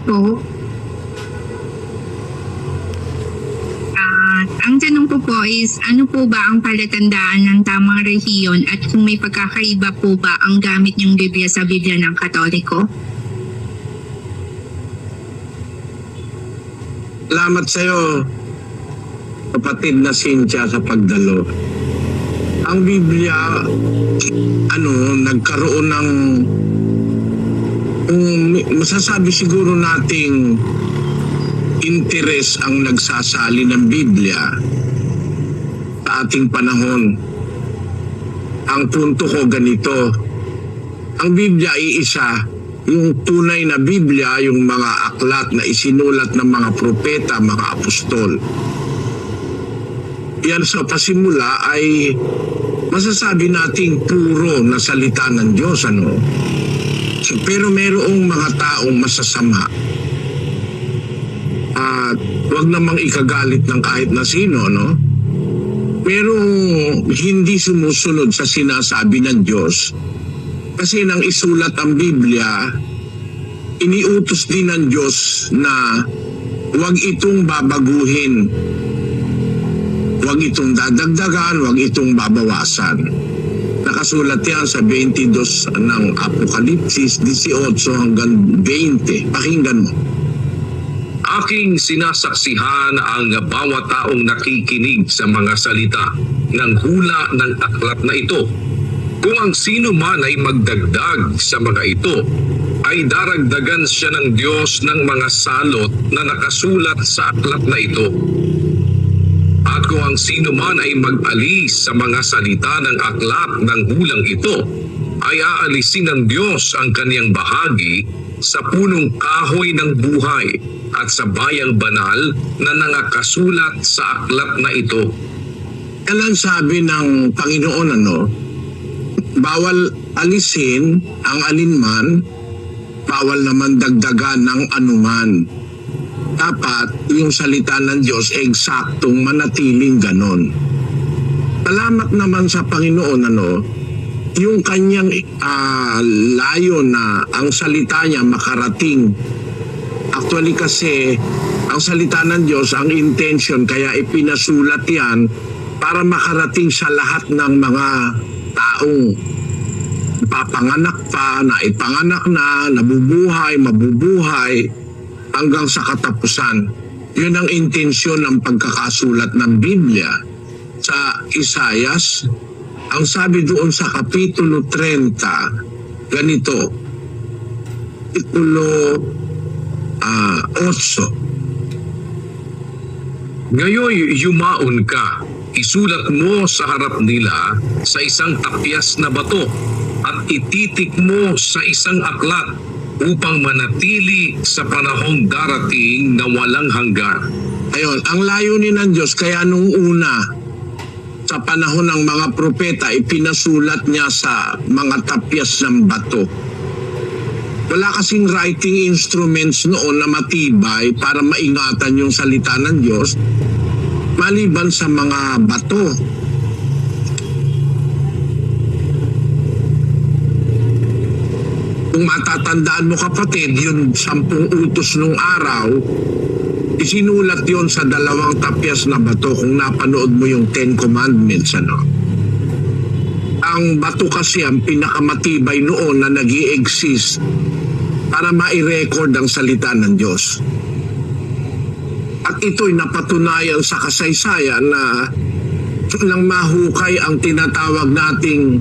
po. At ang tanong ko po is, ano po ba ang palatandaan ng tamang rehiyon at kung may pagkakaiba po ba ang gamit niyong Biblia sa Biblia ng Katoliko? Salamat sa iyo, kapatid na Cynthia, sa pagdalo. Ang Biblia, nagkaroon ng, masasabi siguro nating interes ang nagsasali ng Biblia sa ating panahon. Ang punto ko ganito, ang Biblia ay isa. Yung tunay na Biblia, yung mga aklat na isinulat ng mga propeta, mga apostol. Yan sa pasimula ay masasabi nating puro na salita ng Diyos, So, pero mayroong mga taong masasama. At wag namang ikagalit ng kahit na sino, Merong hindi sumusunod sa sinasabi ng Diyos. Kasi nang isulat ang Biblia, iniutos din ng Diyos na huwag itong babaguhin, huwag itong dadagdagan, huwag itong babawasan. Nakasulat yan sa 22 ng Apokalipsis, 18 hanggang 20. Pakinggan mo. Aking sinasaksihan ang bawat taong nakikinig sa mga salita ng hula ng aklat na ito. Kung ang sino man ay magdagdag sa mga ito, ay daragdagan siya ng Diyos ng mga salot na nakasulat sa aklat na ito. At kung ang sino man ay mag-alis sa mga salita ng aklat ng hulang ito, ay aalisin ng Diyos ang kaniyang bahagi sa punong kahoy ng buhay at sa bayang banal na nangakasulat sa aklat na ito. Kailan sabi ng Panginoon, bawal alisin ang alinman, bawal naman dagdagan ng anuman. Dapat yung salita ng Diyos eksaktong manatiling ganon. Salamat naman sa Panginoon, yung kanyang layo na ang salita niya makarating. Actually kasi, ang salita ng Diyos, ang intention, kaya ipinasulat yan para makarating sa lahat ng mga taong papanganak pa, na ipanganak na, nabubuhay, mabubuhay, hanggang sa katapusan. Yun ang intensyon ng pagkakasulat ng Biblia. Sa Isayas, ang sabi doon sa Kapitulo 30, ganito, Kapitulo 8. Ngayoy yumaon ka, isulat mo sa harap nila sa isang tapyas na bato at ititik mo sa isang aklat upang manatili sa panahong darating na walang hanggan. Ayun, ang layunin ng Diyos, kaya nung una, sa panahon ng mga propeta, ipinasulat niya sa mga tapyas ng bato. Wala kasing writing instruments noon na matibay para maingatan yung salita ng Diyos, maliban sa mga bato. Kung matatandaan mo, kapatid, yung 10 utos nung araw, isinulat yon sa 2 tapyas na bato. Kung napanood mo yung 10 Commandments, Ang bato kasi ang pinakamatibay noon na nag-i-exist para ma-record ang salita ng Diyos. At ito'y napatunayan sa kasaysayan na nang mahukay ang tinatawag nating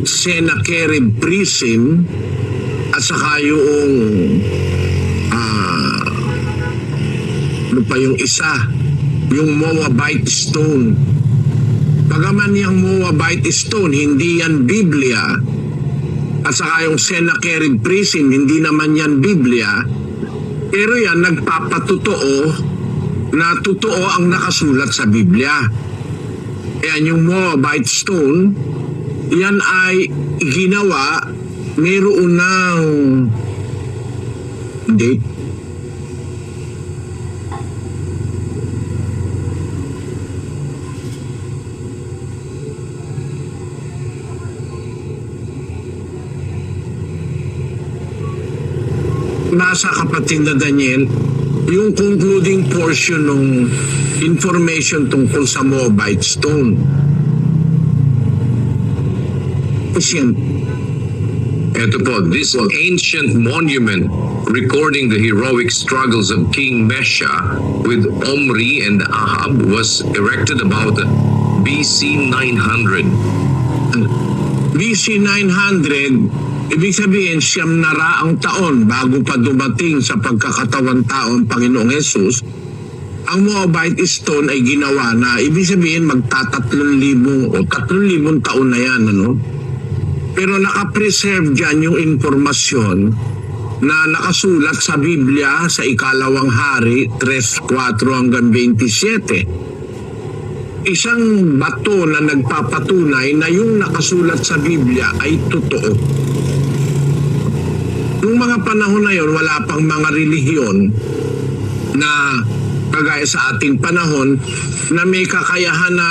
Sennacherib Prism at saka yung ano pa yung isa, yung Moabite Stone. Bagaman yung Moabite Stone, hindi yan Biblia, at saka yung Sennacherib Prism, hindi naman yan Biblia, pero yan nagpapatotoo na totoo ang nakasulat sa Biblia. Ayan yung Moabite Stone, yan ay ginawa mayroon ng date. nasa kapatid na Daniel, yung concluding portion ng information tungkol sa Moabite Stone. Kasi Ito po, this ancient monument recording the heroic struggles of King Mesha with Omri and Ahab was erected about BC 900. BC 900, ibig sabihin siyam na raang taon bago pa dumating sa pagkakatawan taon Panginoong Hesus, ang Moabite Stone ay ginawa na, ibig sabihin magta-3,000 o 3,000 taon na yan, ano? Pero nakapreserve dyan yung informasyon na nakasulat sa Biblia sa Ikalawang Hari 3:4 hanggang 27. Isang bato na nagpapatunay na yung nakasulat sa Biblia ay totoo. Noong mga panahon na yon, wala pang mga relihiyon na kagaya sa ating panahon na may kakayahan na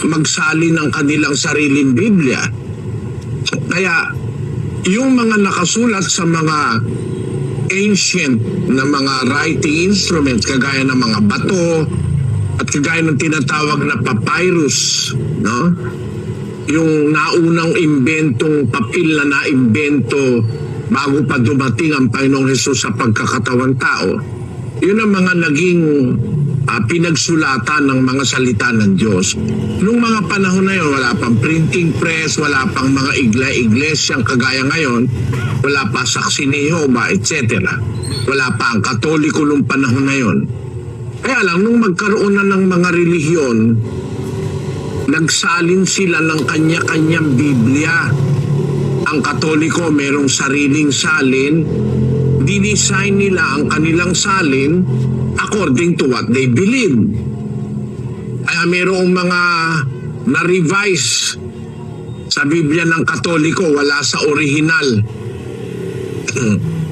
magsalin ng kanilang sariling Biblia. Kaya yung mga nakasulat sa mga ancient na mga writing instruments kagaya ng mga bato at kagaya ng tinatawag na papyrus, no? Yung naunang imbentong papel na naimbento bago pa dumating ang Panginoong Hesus sa pagkakatawan tao, yun ang mga naging pinagsulatan ng mga salita ng Diyos. Noong mga panahon na yun, wala pang printing press, wala pang mga iglesyang kagaya ngayon, wala pa saksi ni Jehovah, etc. Wala pa ang Katoliko noong panahon na yun. Kaya lang, nung magkaroon na ng mga relihiyon, nagsalin sila ng kanya-kanyang Biblia. Ang Katoliko merong sariling salin, dinesign nila ang kanilang salin according to what they believe. Kaya merong mga na-revise sa Biblia ng Katoliko, wala sa orihinal.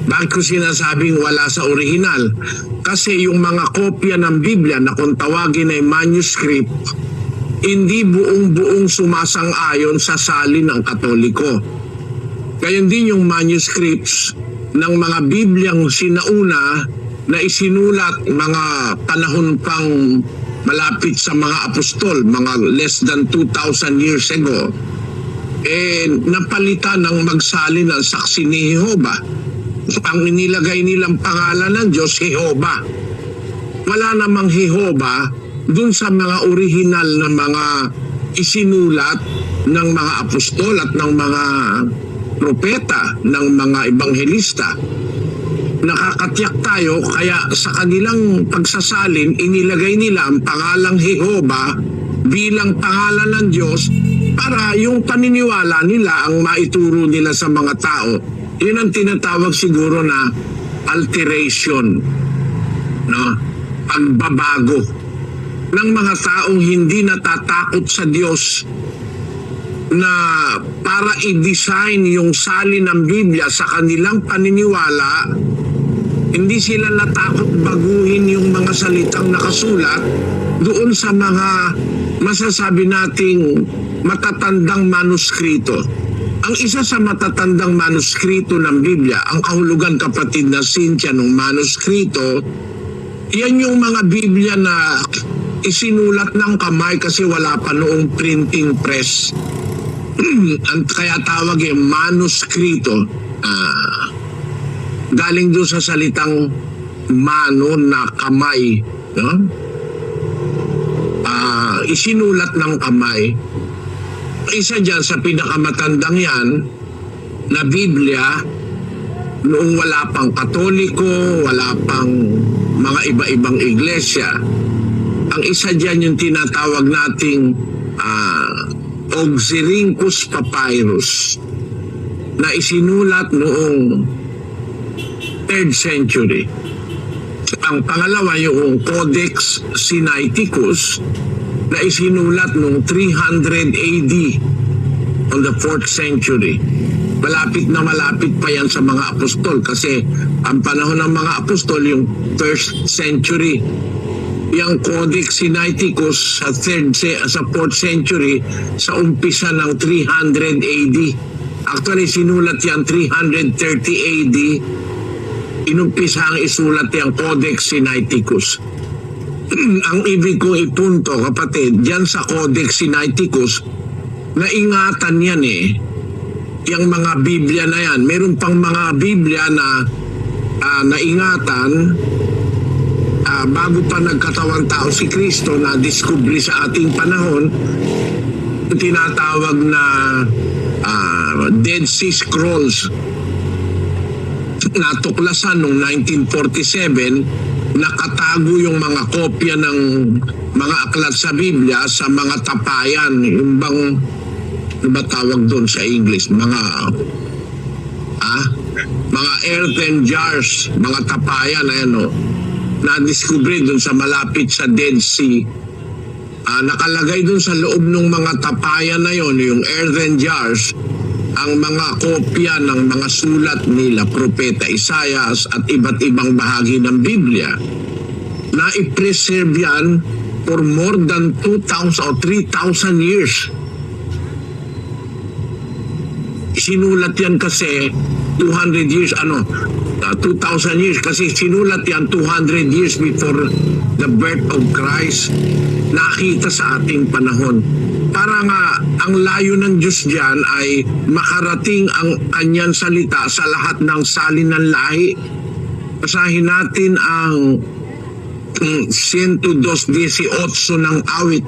Bakit ko sinasabing wala sa orihinal? Kasi yung mga kopya ng Biblia na kung tawagin ay manuscript, hindi buong-buong sumasang-ayon sa salin ng Katoliko. Gayon din yung manuscripts ng mga Bibliang sinauna na isinulat mga panahon pang malapit sa mga apostol, mga less than 2,000 years ago, napalitan ng magsalin ng saksi ni Jehovah. Ang inilagay nilang pangalan ng Diyos, Jehovah. Wala namang Jehovah dun sa mga orihinal na mga isinulat ng mga apostol at ng mga propeta, ng mga ebanghelista. Nakakatiyak tayo, kaya sa kanilang pagsasalin, inilagay nila ang pangalang Jehovah bilang pangalan ng Diyos para yung paniniwala nila ang maituro nila sa mga tao. Yun ang tinatawag siguro na alteration, no? Pagbabago ng mga taong hindi natatakot sa Diyos na para i-design yung salin ng Biblia sa kanilang paniniwala. Hindi sila natakot baguhin yung mga salitang nakasulat doon sa mga masasabi nating matatandang manuskrito. Ang isa sa matatandang manuskrito ng Biblia, ang kahulugan kapatid na Cynthia ng manuskrito, yan yung mga Biblia na isinulat ng kamay kasi wala pa noong printing press. Kaya tawag yung manuskrito. Galing doon sa salitang mano na kamay, no? Isinulat ng kamay. Isa dyan sa pinakamatandang yan na Biblia, noong wala pang Katoliko, wala pang mga iba-ibang iglesia. Ang isa dyan yung tinatawag nating Oxyrhynchus Papyrus na isinulat noong 3rd century. Ang pangalawa yung Codex Sinaiticus na isinulat noong 300 AD on the 4th century. Malapit na malapit pa yan sa mga apostol kasi ang panahon ng mga apostol yung 1st century. Yung Codex Sinaiticus sa 4th century sa umpisa ng 300 AD. Actually, sinulat yan 330 AD inumpisa ang isulat yung Codex Sinaiticus. Ang ibig kong ipunto, kapatid, diyan sa Codex Sinaiticus, naingatan yan yung mga Biblia na yan. Meron pang mga Biblia na naingatan bago pa nagkatawang tao si Kristo, na diskubri sa ating panahon, tinatawag na Dead Sea Scrolls. Natuklasan noong 1947, nakatago yung mga kopya ng mga aklat sa Biblia sa mga tapayan. Yung bang, ano ba tawag doon sa English? Mga earthen jars, mga tapayan, na-discover doon sa malapit sa Dead Sea. Nakalagay doon sa loob ng mga tapayan na yon, yung earthen jars, ang mga kopya ng mga sulat nila Propeta Isaias at iba't ibang bahagi ng Biblia, na i-preserve yan for more than 2,000 or 3,000 years. Sinulat yan kasi 200 years, 2,000 years, kasi sinulat yan 200 years before the birth of Christ. Nakita sa ating panahon. Para nga, ang layo ng Diyos diyan ay makarating ang kanyang salita sa lahat ng salin ng lahi. Basahin natin ang 102:18 ng awit.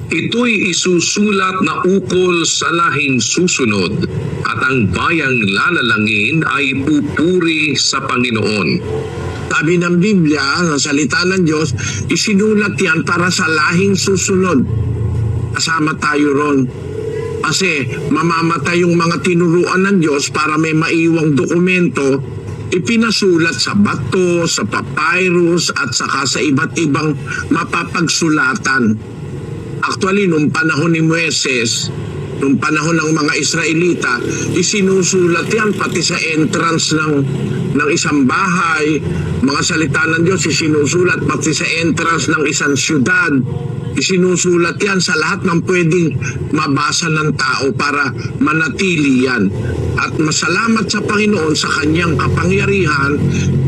Ito'y isusulat na ukol sa lahing susunod, at ang bayang lalalangin ay pupuri sa Panginoon. Sabi ng Biblia, ng salita ng Diyos, isinulat yan para sa lahing susunod. Kasama tayo ron. Kasi mamamatay yung mga tinuruan ng Diyos para may maiwang dokumento, ipinasulat sa bato, sa papyrus, at saka sa iba't ibang mapapagsulatan. Actually, nung panahon ni Moises, nung panahon ng mga Israelita, isinusulat yan pati sa entrance ng isang bahay. Mga salita ng Diyos isinusulat pati sa entrance ng isang syudad. Isinusulat yan sa lahat ng pwedeng mabasa ng tao para manatili yan. At masalamat sa Panginoon sa kanyang kapangyarihan,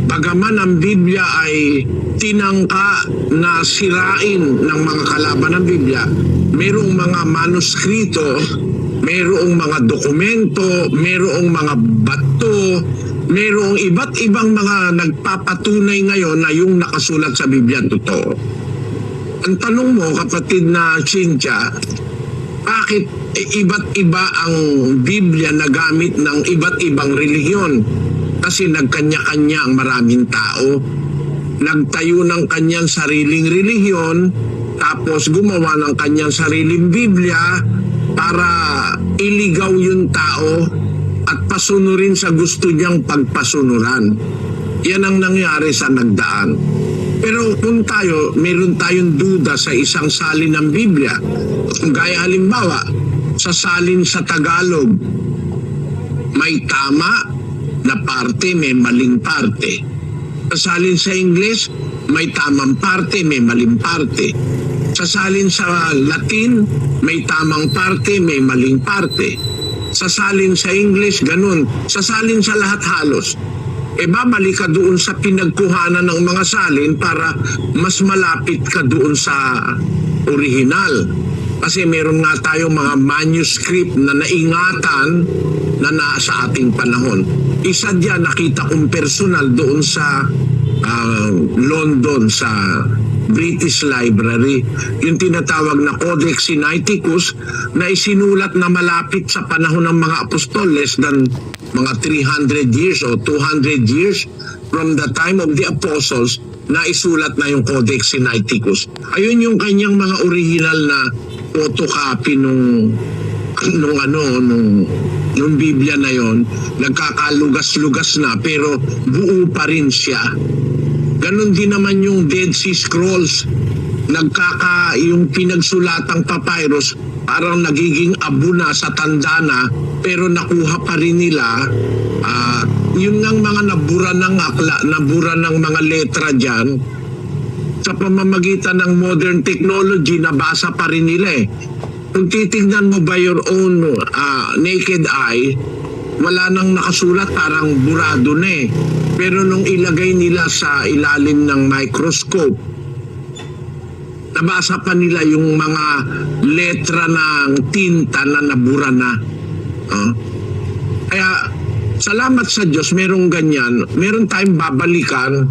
bagaman ang Biblia ay tinangka na sirain ng mga kalaban ng Biblia, merong mga manuskrito, merong mga dokumento, merong mga bato, merong iba't ibang mga nagpapatunay ngayon na yung nakasulat sa Biblia totoo. Ang tanong mo, kapatid na Cynthia, bakit iba't iba ang Biblia na gamit ng iba't ibang relihiyon? Kasi nagkanya-kanya ang maraming tao. Nagtayo ng kanyang sariling relihiyon, tapos gumawa ng kanyang sariling Biblia para iligaw yung tao at pasunurin sa gusto niyang pagpasunuran. Yan ang nangyari sa nagdaan. Pero kung meron tayong duda sa isang salin ng Biblia, gaya halimbawa, sa salin sa Tagalog, may tama na parte, may maling parte. Sa salin sa English, may tamang parte, may maling parte. Sa salin sa Latin, may tamang parte, may maling parte. Sa salin sa English, ganun. Sa salin sa lahat halos. Babalik ka doon sa pinagkuhanan ng mga salin para mas malapit ka doon sa original. Kasi meron nga tayong mga manuscript na naingatan na nasa ating panahon. Isa diyan nakita kong personal doon sa London, sa British Library, yung tinatawag na Codex Sinaiticus, na isinulat na malapit sa panahon ng mga apostol, less than mga 300 years o 200 years from the time of the apostles, na isulat na yung Codex Sinaiticus. Ayun yung kanyang mga original na photocopy nung Biblia na yon. Nagkakalugas-lugas na pero buo pa rin siya. Ganon din naman yung Dead Sea Scrolls. Yung pinagsulatang papyrus parang nagiging abo na sa tanda na, pero nakuha pa rin nila yun ngang mga nabura ng mga letra dyan. Sa pamamagitan ng modern technology, nabasa pa rin nila Kung titignan mo by your own naked eye, wala nang nakasulat, parang burado na eh. Pero nung ilagay nila sa ilalim ng microscope, nabasa pa nila yung mga letra ng tinta na nabura na. Kaya salamat sa Diyos, merong ganyan. Meron tayong babalikan.